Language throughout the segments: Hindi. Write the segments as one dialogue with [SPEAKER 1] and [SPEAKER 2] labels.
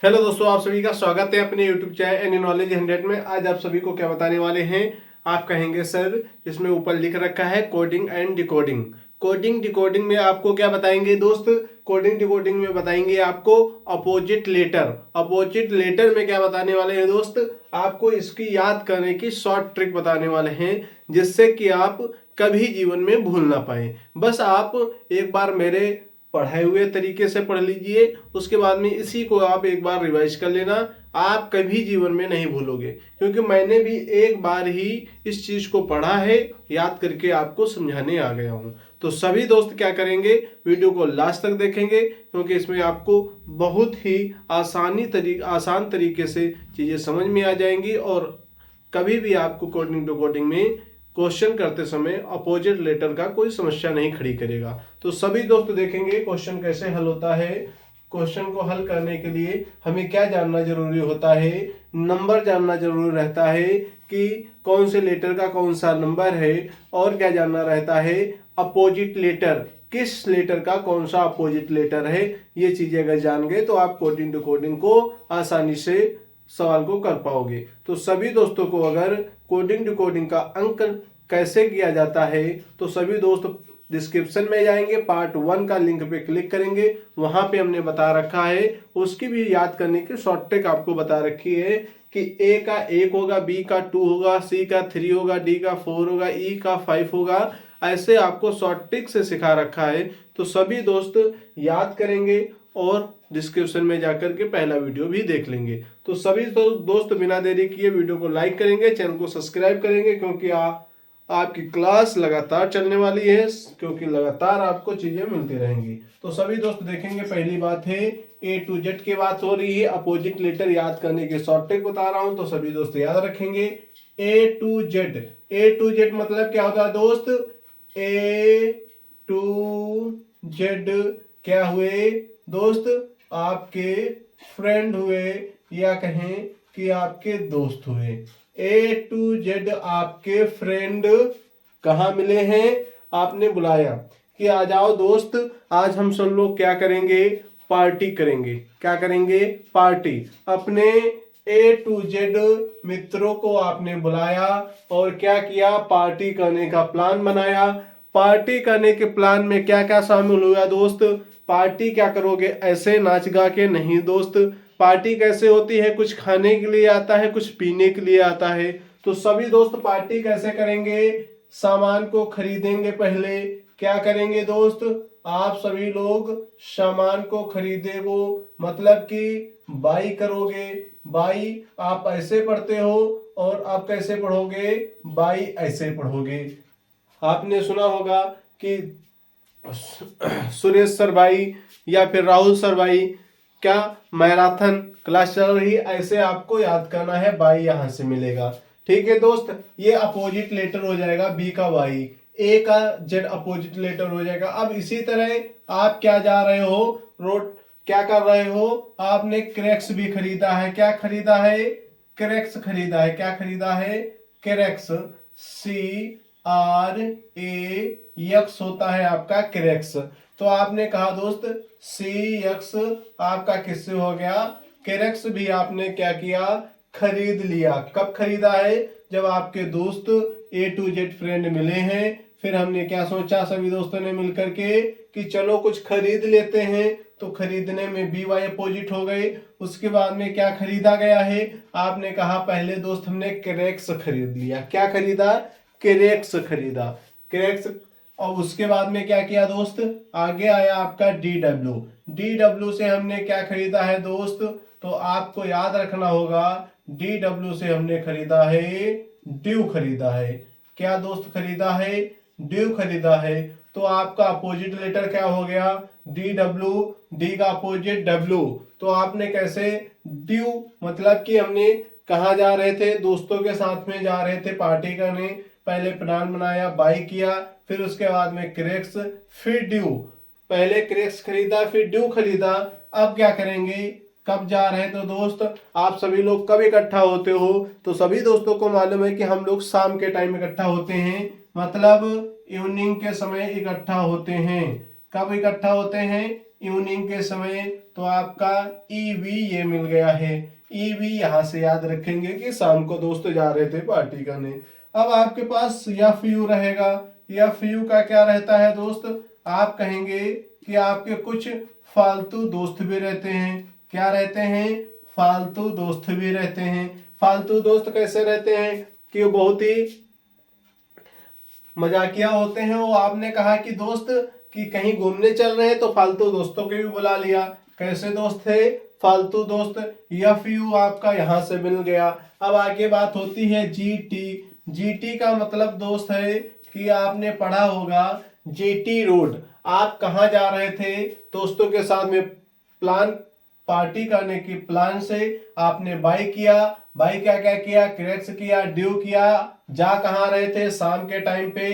[SPEAKER 1] हेलो दोस्तों, आप सभी का स्वागत है अपने यूट्यूब चैनल एनी नॉलेज 100 में। आज आप सभी को क्या बताने वाले हैं। आप कहेंगे सर, इसमें ऊपर लिख रखा है coding and decoding. Coding decoding में आपको क्या बताएंगे दोस्त। कोडिंग डिकोडिंग में बताएंगे आपको अपोजिट लेटर। अपोजिट लेटर में क्या बताने वाले हैं दोस्त, आपको इसकी याद करने की शॉर्ट ट्रिक बताने वाले हैं, जिससे कि आप कभी जीवन में भूल ना पाए। बस आप एक बार मेरे पढ़ाए हुए तरीके से पढ़ लीजिए, उसके बाद में इसी को आप एक बार रिवाइज कर लेना। आप कभी जीवन में नहीं भूलोगे, क्योंकि मैंने भी एक बार ही इस चीज को पढ़ा है, याद करके आपको समझाने आ गया हूं। तो सभी दोस्त क्या करेंगे, वीडियो को लास्ट तक देखेंगे, क्योंकि इसमें आपको बहुत ही आसान तरीके से चीजें समझ में आ जाएंगी। और कभी भी आपको कोडिंग टू कोडिंग में क्वेश्चन करते समय अपोजिट लेटर का कोई समस्या नहीं खड़ी करेगा। तो सभी दोस्त देखेंगे क्वेश्चन कैसे हल होता है। क्वेश्चन को हल करने के लिए हमें क्या जानना जरूरी होता है, नंबर जानना जरूरी रहता है कि कौन से लेटर का कौन सा नंबर है, और क्या जानना रहता है अपोजिट लेटर, किस लेटर का कौन सा अपोजिट लेटर है। ये चीजें अगर जान गए तो आप कोडिंग टू कोडिंग को आसानी से सवाल को कर पाओगे। तो सभी दोस्तों को अगर कोडिंग डिकोडिंग का अंक कैसे किया जाता है, तो सभी दोस्त डिस्क्रिप्शन में जाएंगे, पार्ट 1 का लिंक पे क्लिक करेंगे, वहां पे हमने बता रखा है। उसकी भी याद करने की शॉर्ट ट्रिक आपको बता रखी है कि ए का 1 होगा, बी का 2 होगा, सी का 3 होगा, डी का 4 होगा, ई का 5 होगा। ऐसे आपको शॉर्ट ट्रिक से सिखा रखा है। तो सभी दोस्त याद करेंगे और डिस्क्रिप्शन में जाकर के पहला वीडियो भी देख लेंगे। तो सभी दोस्त बिना देरी किए वीडियो को लाइक करेंगे, चैनल को सब्सक्राइब करेंगे, क्योंकि आपकी क्लास लगातार चलने वाली है, क्योंकि लगातार आपको चीजें मिलती रहेंगी। तो सभी दोस्त देखेंगे, पहली बात है ए टू जेड की बात हो रही है, अपोजिट लेटर याद करने की शॉर्ट ट्रिक बता रहा हूं। तो सभी दोस्त याद रखेंगे A to Z. A to Z मतलब क्या होता है दोस्त, ए टू जेड क्या हुए दोस्त, आपके फ्रेंड हुए, या कहें कि आपके दोस्त हुए। ए टू जेड आपके फ्रेंड कहाँ मिले हैं, आपने बुलाया कि आ जाओ दोस्त, आज हम सब लोग क्या करेंगे, पार्टी करेंगे। क्या करेंगे, पार्टी। अपने ए टू जेड मित्रों को आपने बुलाया और क्या किया, पार्टी करने का प्लान बनाया। पार्टी करने के प्लान में क्या क्या शामिल हुआ दोस्त, पार्टी क्या करोगे, ऐसे नाच गा के नहीं दोस्त। पार्टी कैसे होती है, कुछ खाने के लिए आता है, कुछ पीने के लिए आता है। तो सभी दोस्त पार्टी कैसे करेंगे, सामान को खरीदेंगे। पहले क्या करेंगे दोस्त, आप सभी लोग सामान को खरीदे, वो मतलब कि बाई करोगे। बाई आप ऐसे पढ़ते हो और आप कैसे पढ़ोगे, बाई ऐसे पढ़ोगे। आपने सुना होगा कि सुरेश सर भाई या फिर राहुल सर भाई क्या मैराथन क्लास चल रही, ऐसे आपको याद करना है, बाई यहां से मिलेगा। ठीक है दोस्त, ये अपोजिट लेटर हो जाएगा बी का वाई, ए का जेड अपोजिट लेटर हो जाएगा। अब इसी तरह आप क्या जा रहे हो, रोड क्या कर रहे हो, आपने क्रैक्स भी खरीदा है। क्या खरीदा है, क्रैक्स खरीदा है। क्या खरीदा है, cracks. C R A x होता है आपका क्रैक्स। तो आपने कहा दोस्त सी यक्स आपका किससे हो गया, क्रैक्स भी आपने क्या किया, खरीद लिया। कब खरीदा है, जब आपके दोस्त ए टू जेड फ्रेंड मिले हैं। फिर हमने क्या सोचा सभी दोस्तों ने मिलकर के कि चलो कुछ खरीद लेते हैं। तो खरीदने में बी वाई अपोजिट हो गए। उसके बाद में क्या खरीदा गया है, आपने कहा पहले दोस्त हमने क्रैक्स खरीद लिया। क्या खरीदा, क्रैक्स खरीदा, क्रैक्स। और उसके बाद में क्या किया दोस्त, आगे आया आपका डी डब्ल्यू। डी डब्ल्यू से हमने क्या खरीदा है दोस्त, तो आपको याद रखना होगा, डी डब्ल्यू से हमने खरीदा है, ड्यू खरीदा है। क्या दोस्त खरीदा है, ड्यू खरीदा है। तो आपका अपोजिट लेटर क्या हो गया, डी डब्ल्यू, डी का अपोजिट डब्ल्यू। तो आपने कैसे, ड्यू मतलब कि हमने कहाँ जा रहे थे, दोस्तों के साथ में जा रहे थे पार्टी करने। पहले प्लान बनाया, बाई किया, फिर उसके बाद में क्रैक्स, फिर ड्यू। पहले क्रैक्स खरीदा, फिर ड्यू खरीदा। अब क्या करेंगे, कब जा रहे हैं, तो दोस्त आप सभी लोग कब इकट्ठा होते हो, तो सभी दोस्तों को मालूम है कि हम लोग शाम के टाइम इकट्ठा होते हैं, मतलब इवनिंग के समय इकट्ठा होते हैं। कब इकट्ठा होते हैं, इवनिंग के समय तो आपका ईवी ये मिल गया है। ईवी यहाँ से याद रखेंगे कि शाम को दोस्त जा रहे थे पार्टी करने। अब आपके पास एफ यू रहेगा। एफ यू का क्या रहता है दोस्त, आप कहेंगे कि आपके कुछ फालतू दोस्त भी रहते हैं। क्या रहते हैं, फालतू दोस्त भी रहते हैं। फालतू दोस्त कैसे रहते हैं कि वो बहुत ही मजाकिया होते हैं। वो आपने कहा कि दोस्त कि कहीं घूमने चल रहे हैं तो फालतू दोस्तों के भी बुला लिया। कैसे दोस्त थे, फालतू दोस्त। एफ यू आपका यहां से मिल गया। अब आगे बात होती है जीटी। जीटी का मतलब दोस्त है कि आपने पढ़ा होगा जीटी रोड। आप कहाँ जा रहे थे, दोस्तों के साथ में प्लान पार्टी करने की प्लान से आपने बाइक किया। बाइक क्या क्या किया, क्रैक्स किया, ड्यू किया। जा कहाँ रहे थे, शाम के टाइम पे।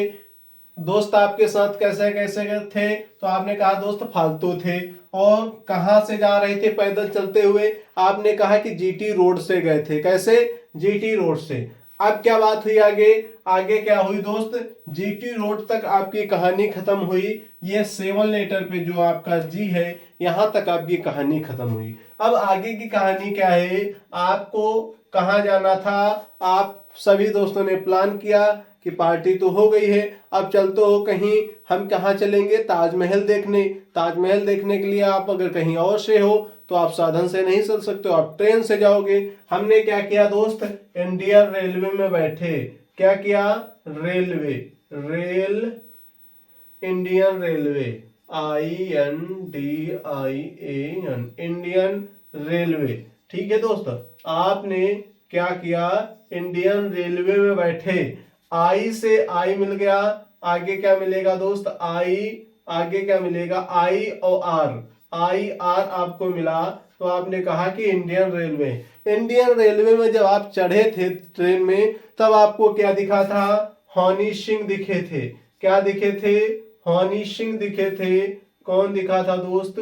[SPEAKER 1] दोस्त आपके साथ कैसे कैसे थे, तो आपने कहा दोस्त फालतू थे। और कहां से जा रहे थे, पैदल चलते हुए। आपने कहा कि जीटी रोड से गए थे। कैसे, जीटी रोड से। अब क्या बात हुई आगे, आगे क्या हुई दोस्त, जीटी रोड तक आपकी कहानी खत्म हुई। ये 7 लेटर पे जो आपका जी है, यहां तक आपकी कहानी खत्म हुई। अब आगे की कहानी क्या है, आपको कहाँ जाना था। आप सभी दोस्तों ने प्लान किया कि पार्टी तो हो गई है, अब चलते हो कहीं। हम कहाँ चलेंगे, ताजमहल देखने। ताजमहल देखने के लिए आप अगर कहीं और से हो तो आप साधन से नहीं चल सकते हो, आप ट्रेन से जाओगे। हमने क्या किया दोस्त, इंडियन रेलवे में बैठे। क्या किया, railway, rail, Indian railway, INDIAN, Indian railway. ठीक है दोस्त, आपने क्या किया, इंडियन रेलवे में बैठे। आई से आई मिल गया। आगे क्या मिलेगा दोस्त, आई, आगे क्या मिलेगा, आई और आर। आई आर आपको मिला तो आपने कहा कि इंडियन रेलवे। इंडियन रेलवे में जब आप चढ़े थे ट्रेन में, तब आपको क्या दिखा था, हनी सिंह दिखे थे। क्या दिखे थे, हनी सिंह दिखे थे। कौन दिखा था दोस्त,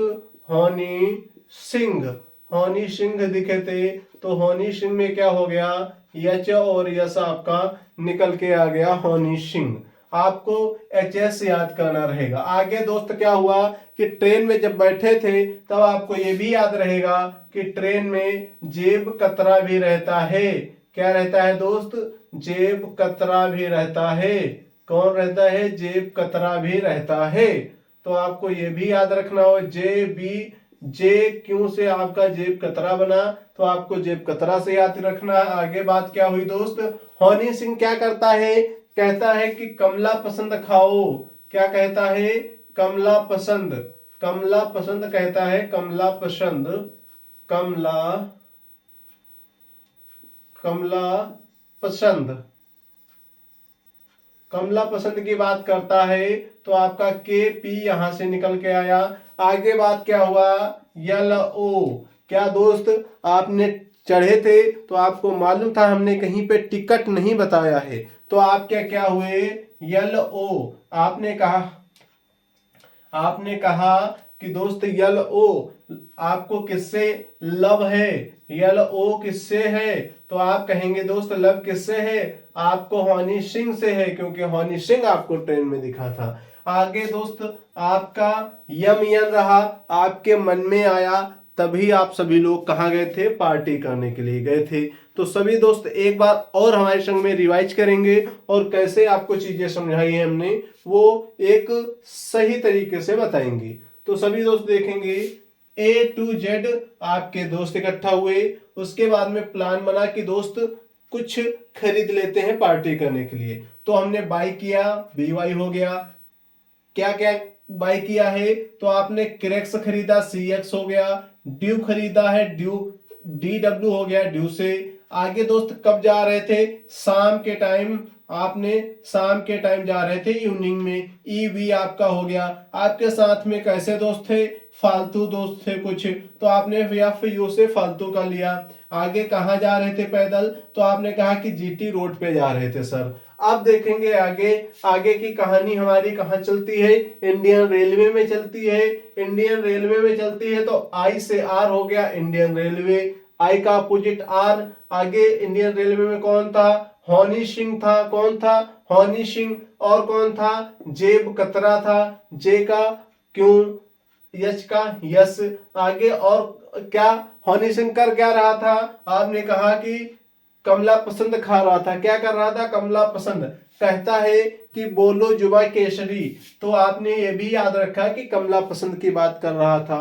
[SPEAKER 1] हनी सिंह। हनी सिंह दिखे थे। तो हनी सिंह में क्या हो गया, एच और यस आपका निकल के आ गया, हनी सिंह। आपको HS याद करना रहेगा। आगे दोस्त क्या हुआ कि ट्रेन में जब बैठे थे तब आपको ये भी याद रहेगा कि ट्रेन में जेब कतरा भी रहता है। क्या रहता है दोस्त, जेब कतरा भी रहता है। कौन रहता है, जेब कतरा भी रहता है। तो आपको ये भी याद रखना हो, जे क्यों से आपका जेब कतरा बना, तो आपको जेब कतरा से याद रखना। आगे बात क्या हुई दोस्त, हनी सिंह क्या करता है, कहता है कि कमला पसंद खाओ। क्या कहता है, कमला पसंद, कमला पसंद कहता है, कमला पसंद, कमला, कमला पसंद, कमला पसंद की बात करता है। तो आपका KP यहां से निकल के आया। आगे बात क्या हुआ, LO। क्या दोस्त, आपने चढ़े थे तो आपको मालूम था हमने कहीं पे टिकट नहीं बताया है, तो आप क्या क्या हुए, LO। आपने कहा कि दोस्त LO आपको किससे लव है, LO किससे है, तो आप कहेंगे दोस्त लव किससे है, आपको हनी सिंह से है, क्योंकि हनी सिंह आपको ट्रेन में दिखा था। आगे दोस्त आपका यन रहा, आपके मन में आया, तभी आप सभी लोग कहाँ गए थे, पार्टी करने के लिए गए थे। तो सभी दोस्त एक बार और हमारे संग में रिवाइज करेंगे और कैसे आपको चीजें समझाई है हमने वो एक सही तरीके से बताएंगे। तो सभी दोस्त देखेंगे, A to Z आपके दोस्त इकट्ठा हुए। उसके बाद में प्लान बना कि दोस्त कुछ खरीद लेते हैं पार्टी करने के लिए। तो हमने बाई किया, BY हो गया। क्या क्या बाई किया है, तो आपने क्रैक्स खरीदा, CX हो गया। ड्यू खरीदा है, ड्यू DW हो गया, ड्यू से। आगे दोस्त कब जा रहे थे, शाम के टाइम। आपने शाम के टाइम जा रहे थे, इवनिंग में, EV आपका हो गया। आपके साथ में कैसे दोस्त थे, फालतू दोस्त थे कुछ, तो आपने FU से फालतू का लिया। आगे कहाँ जा रहे थे पैदल, तो आपने कहा कि GT रोड पे जा रहे थे सर। अब देखेंगे आगे, आगे की कहानी हमारी कहाँ चलती है, इंडियन रेलवे में चलती है। इंडियन रेलवे में चलती है तो I से R हो गया, इंडियन रेलवे। I का अपोजिट R। आगे इंडियन रेलवे में कौन था, हनी सिंह था। कौन था, हनी सिंह। और कौन था, जेब कतरा था। जे का क्यों, यश का यश। आगे और क्या हनी सिंह कर क्या रहा था, आपने कहा कि कमला पसंद खा रहा था। क्या कर रहा था, कमला पसंद। कहता है कि बोलो जुबा केसरी, तो आपने ये भी याद रखा कि कमला पसंद की बात कर रहा था,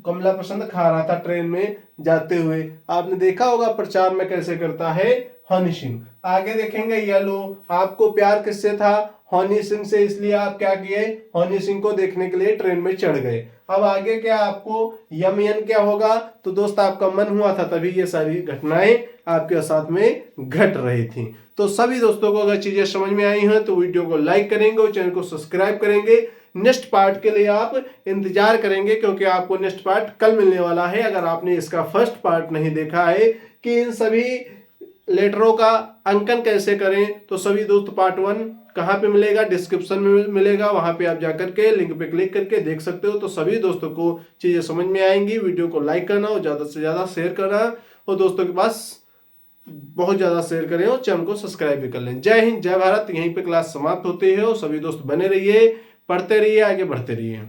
[SPEAKER 1] कमला पसंद खा रहा था ट्रेन में जाते हुए। आपने देखा होगा प्रचार में कैसे करता है हनी सिंह। आगे देखेंगे येलो, आपको प्यार किससे था, हनी सिंह से, इसलिए आप क्या किए, हनी सिंह को देखने के लिए ट्रेन में चढ़ गए। अब आगे क्या आपको यम यन क्या होगा, तो दोस्त आपका मन हुआ था तभी ये सारी घटनाएं आपके साथ में घट रही थी। तो सभी दोस्तों को अगर चीजें समझ में आई हैं तो वीडियो को लाइक करेंगे और चैनल को सब्सक्राइब करेंगे। नेक्स्ट पार्ट के लिए आप इंतजार करेंगे क्योंकि आपको नेक्स्ट पार्ट कल मिलने वाला है। अगर आपने इसका फर्स्ट पार्ट नहीं देखा है कि इन सभी लेटरों का अंकन कैसे करें, तो सभी दोस्त पार्ट 1 कहाँ पे मिलेगा, डिस्क्रिप्शन में मिलेगा, वहां पे आप जाकर के लिंक पे क्लिक करके देख सकते हो। तो सभी दोस्तों को चीजें समझ में आएंगी। वीडियो को लाइक करना और ज्यादा से ज्यादा शेयर करना और दोस्तों के पास बहुत ज्यादा शेयर करें और चैनल को सब्सक्राइब भी कर लें। जय हिंद, जय भारत। यहीं पे क्लास समाप्त होती है और सभी दोस्त बने रहिए, पढ़ते रहिए, आगे बढ़ते रहिए।